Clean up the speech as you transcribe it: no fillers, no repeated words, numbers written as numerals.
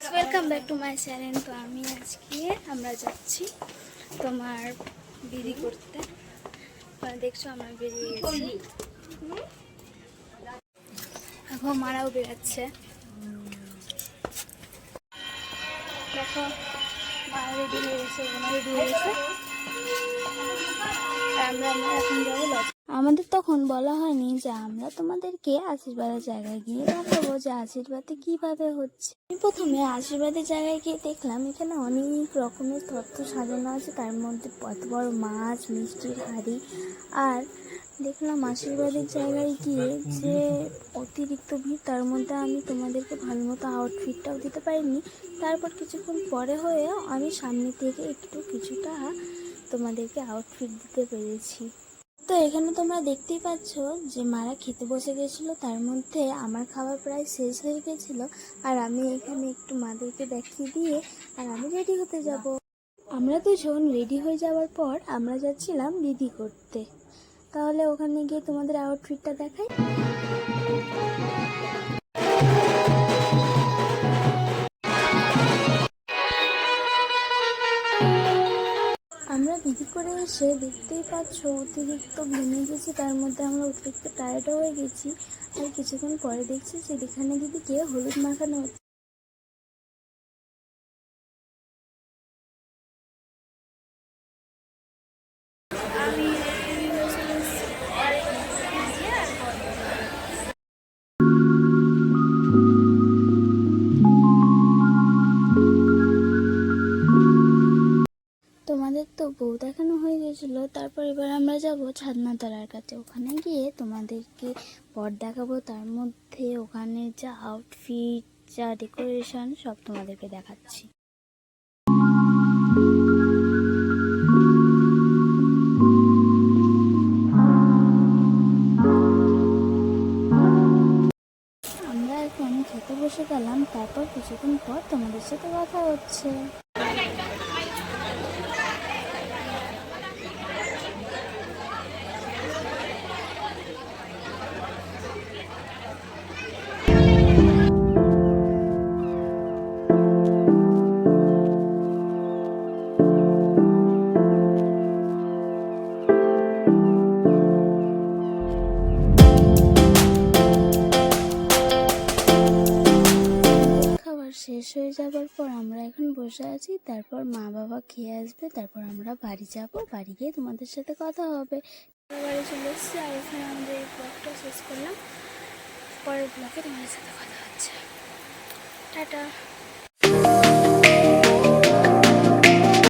Welcome back to my channel. তো আমি আজকে আমরা যাচ্ছি তোমার বিড়ি করতে। দেখছো আমরা বেরিয়ে গেছি, এখন মারাও বেরাচ্ছে। দেখো মা রেডি হয়ে গেছে, বোনা রেডি হয়ে গেছে। আমরা এখন যাবো লজ। আমাদের তখন বলা হয়নি যে আমরা তোমাদেরকে আশীর্বাদের জায়গায় গিয়ে দেখাবো যে আশীর্বাদে কিভাবে হচ্ছে। আমি প্রথমে আশীর্বাদের জায়গায় গিয়ে দেখলাম এখানে অনেক রকমের তত্ত্ব সাজানো আছে, তার মধ্যে কত বড় মাছ, মিষ্টির হাঁড়ি। আর দেখলাম আশীর্বাদের জায়গায় গিয়ে যে অতিরিক্ত ভিড়, তার মধ্যে আমি তোমাদেরকে ভালো মতো আউটফিটটাও দিতে পারিনি। তারপর কিছুক্ষণ পরে হয়ে আমি সামনে থেকে কিছুটা তোমাদেরকে আউটফিট দিতে পেরেছি। তো এখানে তোমরা দেখতেই পাচ্ছ যে মারা খেতে বসে গেছিলো, তার মধ্যে আমার খাবার প্রায় শেষ হয়ে গেছিলো। আর আমি এখানে একটু মাদেরকে দেখিয়ে দিয়ে আর আমি রেডি হতে যাব। আমরা দুজন রেডি হয়ে যাওয়ার পর আমরা যাচ্ছিলাম দিদি করতে। তাহলে ওখানে গিয়ে তোমাদের আউটফিটটা দেখাই। আমরা বিধি করে এসে দেখতেই পাচ্ছ অতিরিক্ত ঘেমে গেছি, তার মধ্যে আমরা অতিরিক্ত টায়ার্ডও হয়ে গেছি। আর কিছুক্ষণ পরে দেখছি যে এখানে দিদিকে হলুদ মাখানো হচ্ছে। তোমাদের তো বউ দেখানো হয়ে গেছিল, তারপর এবার আমরা যাব ছাদনাতলার কাছে। ওখানে গিয়ে তোমাদেরকে পট দেখাবো, তার মধ্যে ওখানে যা আউটফিট, যা ডেকোরেশন সব তোমাদেরকে দেখাচ্ছি। আমরা এখন খেতে বসে গেলাম, তারপর কিছুক্ষণ পর তোমাদের সাথে কথা হচ্ছে। শেষ হয়ে যাবার পর আমরা এখন বসে আছি, তারপর মা বাবা খেয়ে আসবে, তারপর আমরা বাড়ি যাব। বাড়ি গিয়ে তোমাদের সাথে কথা হবে। বাড়ি চলে এসেছি আর এখানে আমাদের এই ব্লগটা শেষ করলাম। পরের ব্লগে তোমাদের সাথে কথা হচ্ছে। টাটা।